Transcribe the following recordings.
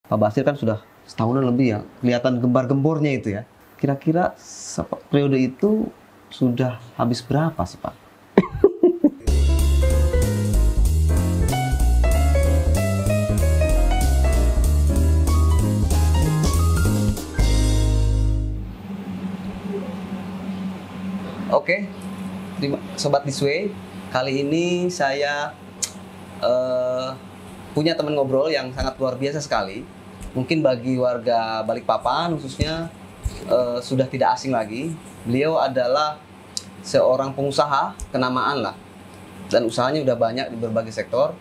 Pak Basir kan sudah setahunan lebih ya, kelihatan gembar-gembornya itu ya. Kira-kira periode itu sudah habis berapa sih Pak? Oke, Sobat Disway, kali ini saya punya teman ngobrol yang sangat luar biasa sekali. Mungkin bagi warga Balikpapan khususnya sudah tidak asing lagi. Beliau adalah seorang pengusaha kenamaan lah, dan usahanya udah banyak di berbagai sektor.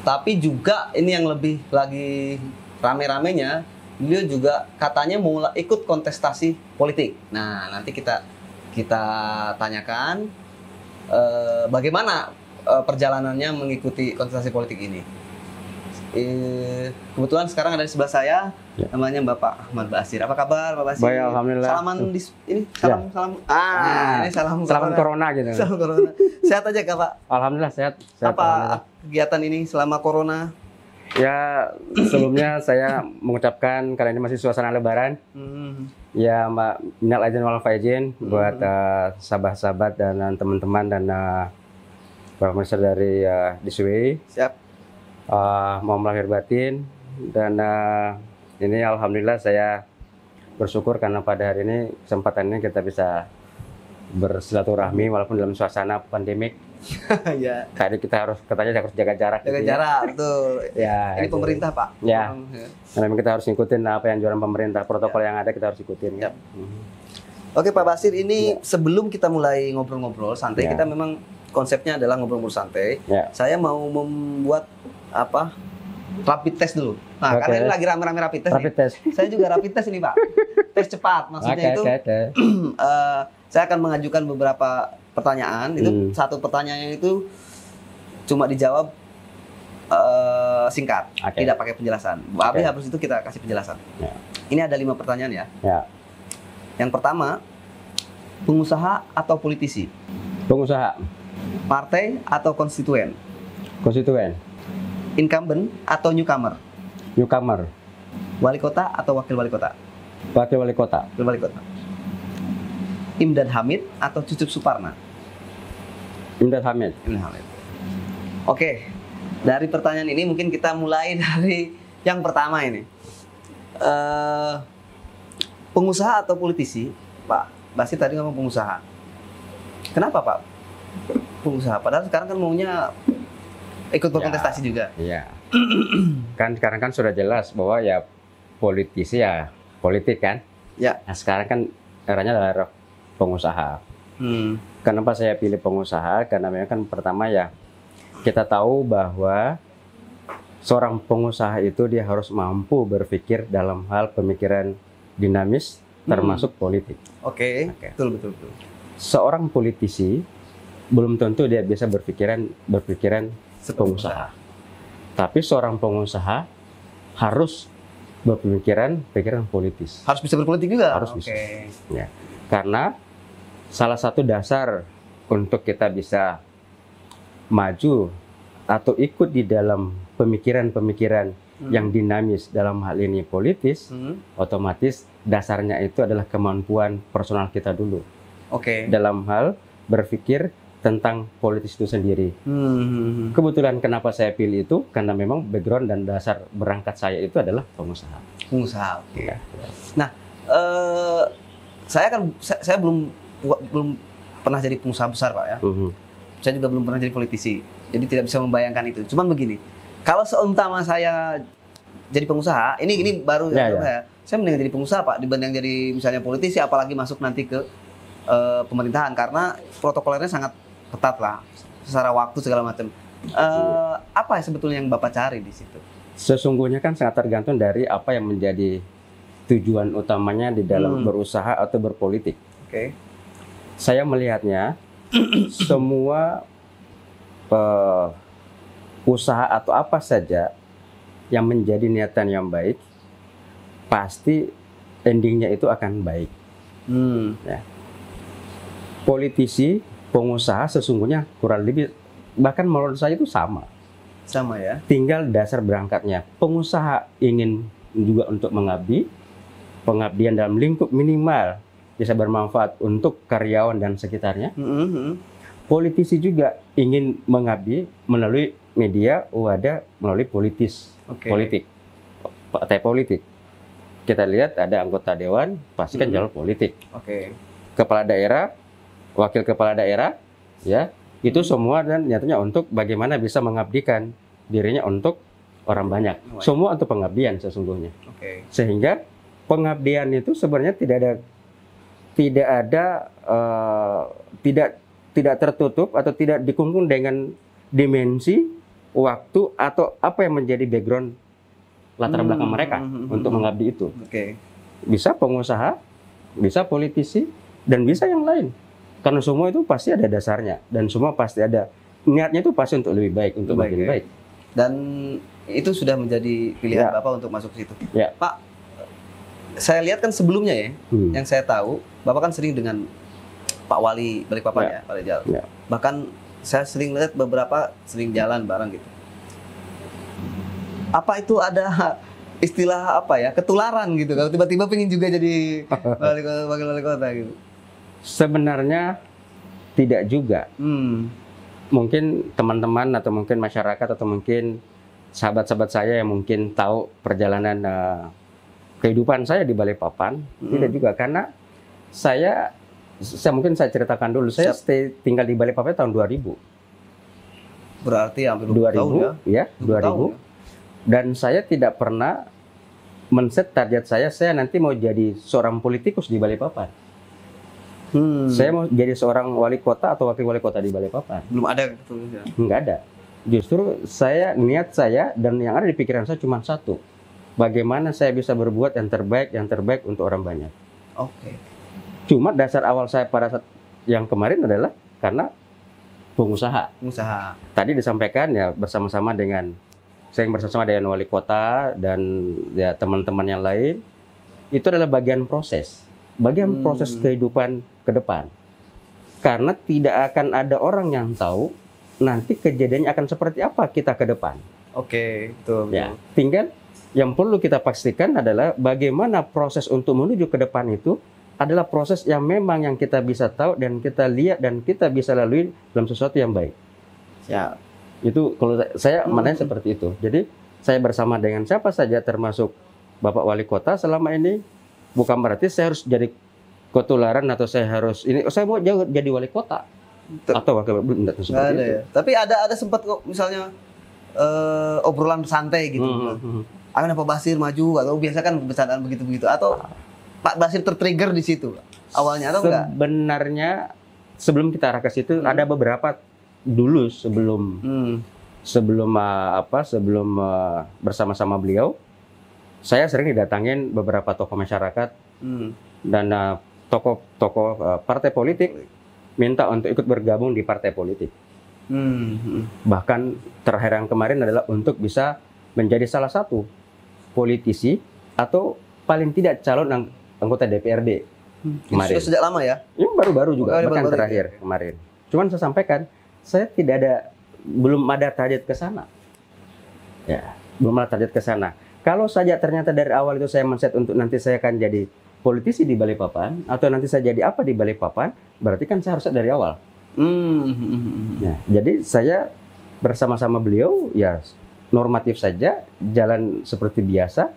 Tapi juga ini yang lebih lagi rame-ramenya, beliau juga katanya mau ikut kontestasi politik. Nah, nanti kita tanyakan bagaimana perjalanannya mengikuti kontestasi politik ini. Kebetulan sekarang ada di sebelah saya, namanya Bapak Ahmad Basir. Apa kabar Pak Basir? Baik, alhamdulillah. Salaman ini salam. Ya. Ini salam corona gitu. Salam corona. Sehat aja Kak Pak? Alhamdulillah sehat. Apa kegiatan ini selama corona? Ya, sebelumnya saya mengucapkan karena ini masih suasana Lebaran. Ya, Mbak, minal aidin wal faizin buat sahabat-sahabat dan teman-teman dan para pemirsa dari Disway. Siap. Mohon lahir batin dan ini alhamdulillah saya bersyukur karena pada hari ini kesempatan ini kita bisa bersilaturahmi walaupun dalam suasana pandemik. Ya. Tadi kita harus jaga jarak. Jaga jarak, betul. Ya, ini pemerintah Pak. Ya. Karena memang kita harus ngikutin apa yang anjuran pemerintah, protokol yang ada kita harus ikutin. Ya. Oke Pak Basir, ini sebelum kita mulai ngobrol-ngobrol santai, kita memang konsepnya adalah ngobrol-ngobrol santai. Saya mau membuat rapid test dulu. Nah, karena ini lagi rame-rame rapid test. Saya juga rapid test ini Pak. Tes cepat, maksudnya itu. Saya akan mengajukan beberapa pertanyaan. Itu satu pertanyaan itu cuma dijawab singkat, tidak pakai penjelasan. Habis itu kita kasih penjelasan. Ini ada 5 pertanyaan ya. Yang pertama, pengusaha atau politisi? Pengusaha. Partai atau konstituen? Konstituen. Incumbent atau newcomer? Newcomer. Wali kota atau wakil wali kota? Wakil wali kota. Wakil wali kota. Imdad Hamid atau Cucup Suparna? Imdad Hamid. Imdad Hamid. Oke, dari pertanyaan ini mungkin kita mulai dari yang pertama ini. Pengusaha atau politisi? Pak Basir tadi ngomong pengusaha. Kenapa Pak pengusaha? Padahal sekarang kan maunya ikut berkontestasi juga. Iya. Kan sekarang kan sudah jelas bahwa ya politisi ya politik kan. Ya. Nah, sekarang kan eranya adalah pengusaha. Kenapa saya pilih pengusaha? Karena memang kan pertama ya kita tahu bahwa seorang pengusaha itu dia harus mampu berpikir dalam hal pemikiran dinamis termasuk politik. Oke. Betul. Seorang politisi belum tentu dia bisa berpikiran pengusaha. Tapi seorang pengusaha harus berpikiran politis. Harus bisa berpolitik juga? Harus bisa. Ya. Karena salah satu dasar untuk kita bisa maju atau ikut di dalam pemikiran-pemikiran yang dinamis dalam hal ini politis, otomatis dasarnya itu adalah kemampuan personal kita dulu. Dalam hal berpikir tentang politis itu sendiri. Kebetulan kenapa saya pilih itu karena memang background dan dasar berangkat saya itu adalah pengusaha. Ya. Nah, saya belum pernah jadi pengusaha besar Pak ya. Saya juga belum pernah jadi politisi, jadi tidak bisa membayangkan itu. Cuman begini, kalau seumpama saya jadi pengusaha, ini baru saya mending jadi pengusaha Pak dibanding jadi misalnya politisi, apalagi masuk nanti ke pemerintahan karena protokolnya sangat ketat lah, secara waktu segala macam. Apa yang sebetulnya yang Bapak cari di situ? Sesungguhnya kan sangat tergantung dari apa yang menjadi tujuan utamanya di dalam berusaha atau berpolitik. Saya melihatnya semua usaha atau apa saja yang menjadi niatan yang baik, pasti endingnya itu akan baik. Ya. Politisi, pengusaha sesungguhnya kurang lebih, bahkan menurut saya itu sama. Sama ya. Tinggal dasar berangkatnya. Pengusaha ingin juga untuk mengabdi, pengabdian dalam lingkup minimal bisa bermanfaat untuk karyawan dan sekitarnya. Politisi juga ingin mengabdi melalui media, wadah, melalui politik, partai politik. Kita lihat ada anggota dewan, pastikan jalur politik. Kepala daerah, wakil kepala daerah, ya, itu semua dan nyatanya untuk bagaimana bisa mengabdikan dirinya untuk orang banyak. Semua untuk pengabdian sesungguhnya. Sehingga pengabdian itu sebenarnya tidak tertutup atau tidak dikungkung dengan dimensi waktu atau apa yang menjadi background latar belakang mereka untuk mengabdi itu. Bisa pengusaha, bisa politisi, dan bisa yang lain. Karena semua itu pasti ada dasarnya dan semua pasti ada niatnya itu pasti untuk lebih baik, untuk makin baik. Dan itu sudah menjadi pilihan Bapak untuk masuk ke situ. Pak, saya lihat kan sebelumnya ya, yang saya tahu Bapak kan sering dengan Pak Wali Balikpapan ya, Pak Rijal. Bahkan saya sering lihat beberapa sering jalan bareng gitu. Apa itu ada istilah apa ya, ketularan gitu, kalau tiba-tiba pengen juga jadi wakil wali kota gitu? Sebenarnya tidak juga. Mungkin teman-teman atau mungkin masyarakat atau mungkin sahabat-sahabat saya yang mungkin tahu perjalanan kehidupan saya di Balikpapan, tidak juga, karena saya mungkin saya ceritakan dulu, saya tinggal di Balikpapan tahun 2000. Berarti hampir 2000 tahun ya? 2000. Tahun, ya? Dan saya tidak pernah men-set target saya nanti mau jadi seorang politikus di Balikpapan. Saya mau jadi seorang wali kota atau wakil wali kota di Balikpapan. Belum ada gitu ya? Nggak ada. Justru niat saya dan yang ada di pikiran saya cuma satu. Bagaimana saya bisa berbuat yang terbaik untuk orang banyak. Cuma dasar awal saya pada saat yang kemarin adalah karena pengusaha. Tadi disampaikan ya bersama-sama dengan wali kota dan ya teman-teman yang lain. Itu adalah bagian proses kehidupan ke depan. Karena tidak akan ada orang yang tahu nanti kejadiannya akan seperti apa kita ke depan. Betul. Ya, tinggal yang perlu kita pastikan adalah bagaimana proses untuk menuju ke depan itu adalah proses yang memang yang kita bisa tahu dan kita lihat dan kita bisa lalui dalam sesuatu yang baik. Itu kalau saya maknanya seperti itu. Jadi saya bersama dengan siapa saja termasuk Bapak Wali Kota selama ini, bukan berarti saya harus jadi ketularan atau saya mau jadi wali kota atau wakil seperti itu. Ya. Tapi ada sempat kok misalnya obrolan santai gitu. Akan Pak Basir maju atau biasa kan bercandaan begitu atau Pak Basir tertrigger di situ awalnya atau enggak? Sebenarnya sebelum kita arah ke situ ada beberapa dulu sebelum bersama-sama beliau, saya sering didatangin beberapa tokoh masyarakat dan tokoh partai politik minta untuk ikut bergabung di partai politik. Bahkan terakhir yang kemarin adalah untuk bisa menjadi salah satu politisi atau paling tidak calon anggota DPRD kemarin. Sudah sejak lama ya? Ini baru-baru juga, bahkan terakhir kemarin. Cuman saya sampaikan, saya belum ada target ke sana. Ya, belum ada target ke sana. Kalau saja ternyata dari awal itu saya men-set untuk nanti saya akan jadi politisi di Balikpapan atau nanti saya jadi apa di Balikpapan, berarti kan saya harusnya dari awal. Nah, jadi saya bersama-sama beliau ya normatif saja, jalan seperti biasa.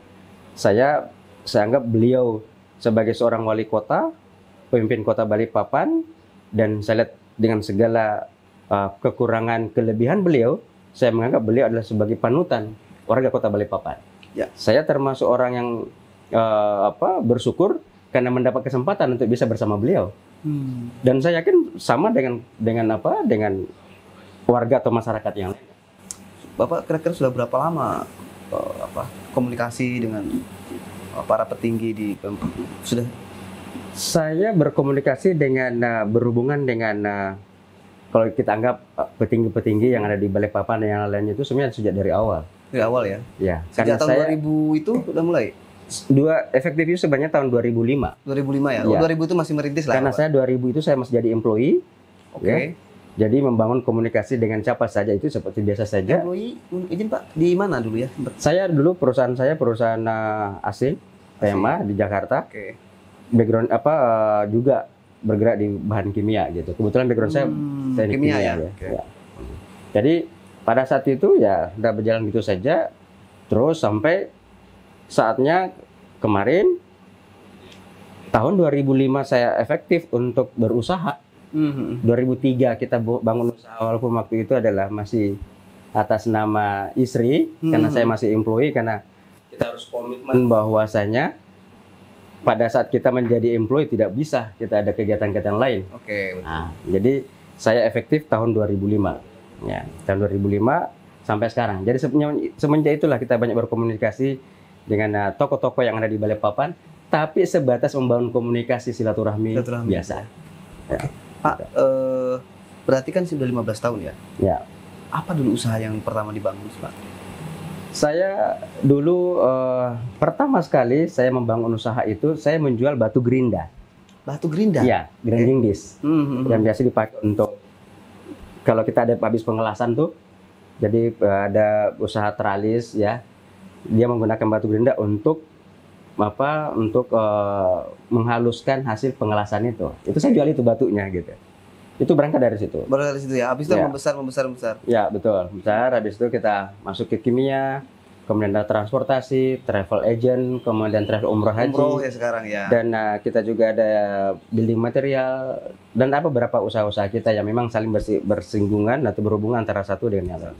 Saya anggap beliau sebagai seorang wali kota, pemimpin kota Balikpapan, dan saya lihat dengan segala kekurangan kelebihan beliau, saya menganggap beliau adalah sebagai panutan warga kota Balikpapan. Saya termasuk orang yang bersyukur karena mendapat kesempatan untuk bisa bersama beliau. Dan saya yakin sama dengan warga atau masyarakat yang lain. Bapak kira-kira sudah berapa lama komunikasi dengan para petinggi di sudah? Saya berkomunikasi berhubungan dengan kalau kita anggap petinggi-petinggi yang ada di Balikpapan dan yang lainnya itu sebenarnya sejak dari awal. Dari awal ya? Ya. Sejak tahun 2000 itu udah mulai? Efektif itu sebenarnya tahun 2005. 2005 ya? Oh, 2000 itu masih merintis lah. Karena saya 2000 itu saya masih jadi employee. Ya. Jadi membangun komunikasi dengan siapa saja itu seperti biasa saja. Employee, izin Pak, di mana dulu ya? Saya dulu perusahaan asing, PMA di Jakarta. Oke. Background juga bergerak di bahan kimia gitu. Kebetulan background saya teknik kimia kimia ya. ya. Oke. Ya. Jadi pada saat itu ya udah berjalan gitu saja. Terus sampai saatnya kemarin tahun 2005 saya efektif untuk berusaha. 2003 kita bangun usaha, walaupun waktu itu adalah masih atas nama istri, karena saya masih employee, karena kita harus komitmen bahwasanya pada saat kita menjadi employee tidak bisa kita ada kegiatan-kegiatan lain. Oke. Nah, jadi saya efektif tahun 2005. Ya, tahun 2005 sampai sekarang. Jadi semenjak itulah kita banyak berkomunikasi dengan tokoh-tokoh yang ada di Balikpapan, tapi sebatas membangun komunikasi silaturahmi biasa. Ya. Pak, berarti kan sudah 15 tahun ya? Ya. Apa dulu usaha yang pertama dibangun, Pak? Saya dulu pertama sekali saya membangun usaha itu, saya menjual batu gerinda. Batu gerinda? Iya, grinding disc. Yang biasa dipakai untuk kalau kita ada habis pengelasan tuh, jadi ada usaha teralis ya, dia menggunakan batu gerinda untuk menghaluskan hasil pengelasan itu. Itu saya jual itu batunya gitu. Itu berangkat dari situ. Berangkat dari situ ya. Habis itu Ya. membesar. Ya, betul. Besar. Habis itu kita masuk ke kimia, kemudian ada transportasi, travel agent, kemudian travel umroh haji. Umroh ya sekarang ya. Dan kita juga ada building material dan beberapa usaha-usaha kita yang memang saling bersinggungan atau berhubungan antara satu dengan yang lain.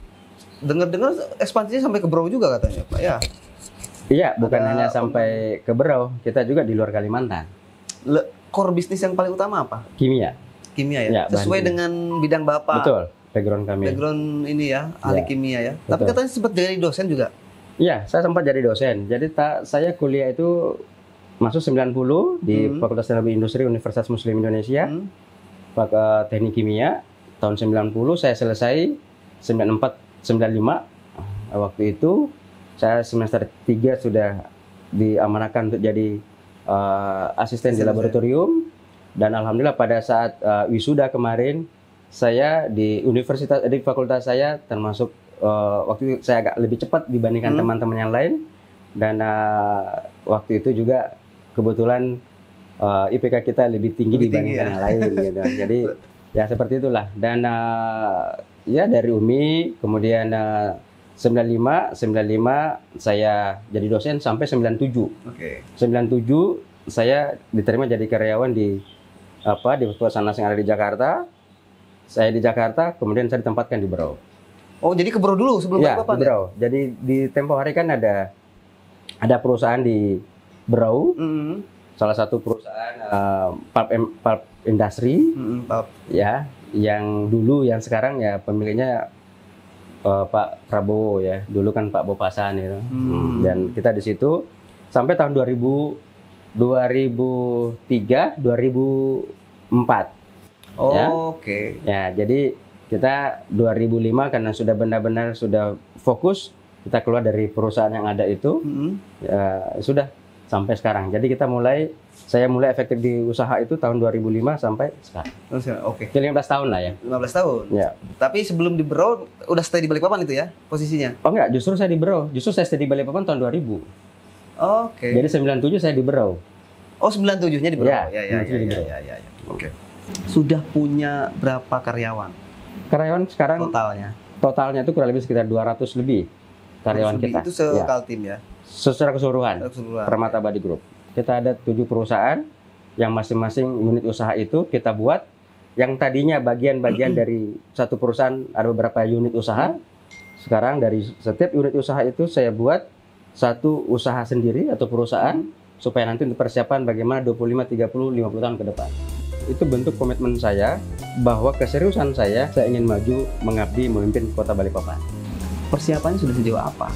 Dengar-dengar ekspansinya sampai ke Berau juga katanya, Pak ya. Iya, bukan hanya sampai ke Berau, kita juga di luar Kalimantan. Core bisnis yang paling utama apa? Kimia. Kimia ya. Ya, Sesuai bahan dengan bidang Bapak. Betul, background kami. Background ini ya, ahli Ya, kimia ya. betul. Tapi katanya sempat jadi dosen juga. Iya, saya sempat jadi dosen. Jadi saya kuliah itu masuk 90 di Fakultas Teknologi Industri Universitas Muslim Indonesia. Teknik Kimia. Tahun 90 saya selesai, 94 95. Waktu itu saya semester 3 sudah diamanahkan untuk jadi asisten di laboratorium, dan alhamdulillah pada saat wisuda kemarin saya di fakultas saya termasuk waktu itu saya agak lebih cepat dibandingkan teman-teman yang lain, dan waktu itu juga kebetulan IPK kita lebih tinggi dibandingkan yang lain gitu. Jadi ya seperti itulah, dan ya dari UMI kemudian 95 saya jadi dosen sampai 97. Oke. 97 saya diterima jadi karyawan di perusahaan asing yang ada di Jakarta. Saya di Jakarta, kemudian saya ditempatkan di Berau. Oh, jadi ke Berau dulu sebelum Ya, Bapak? di Berau. Jadi di tempo hari kan ada perusahaan di Berau. Salah satu perusahaan pulp industry. Ya, yang dulu yang sekarang ya pemiliknya Pak Prabowo ya, dulu kan Pak Bopasan gitu. Dan kita di situ sampai tahun 2003, 2004. Oh, ya. Oke. Ya, jadi kita 2005 karena sudah benar-benar sudah fokus, kita keluar dari perusahaan yang ada itu, sudah sampai sekarang. Jadi saya mulai efektif di usaha itu tahun 2005 sampai sekarang. Oke. 15 tahun lah ya. 15 tahun. Ya. Tapi sebelum di Berau udah stay di Balikpapan itu ya posisinya? Oh enggak, justru saya di Berau. Justru saya stay di Balikpapan tahun 2000. Oke. Jadi 97 saya di Berau. Oh, 97-nya di Berau. Ya, Ya. ya. Oke. Sudah punya berapa karyawan Karyawan sekarang totalnya itu kurang lebih sekitar 200 lebih karyawan kita. Itu Kaltim ya. Secara keseluruhan. Permata Body Group. Kita ada 7 perusahaan yang masing-masing unit usaha itu kita buat, yang tadinya bagian-bagian dari satu perusahaan ada beberapa unit usaha. Sekarang dari setiap unit usaha itu saya buat satu usaha sendiri atau perusahaan supaya nanti untuk persiapan bagaimana 25, 30, 50 tahun ke depan. Itu bentuk komitmen saya bahwa keseriusan saya ingin maju mengabdi memimpin Kota Balikpapan. Persiapannya sudah sejauh apa?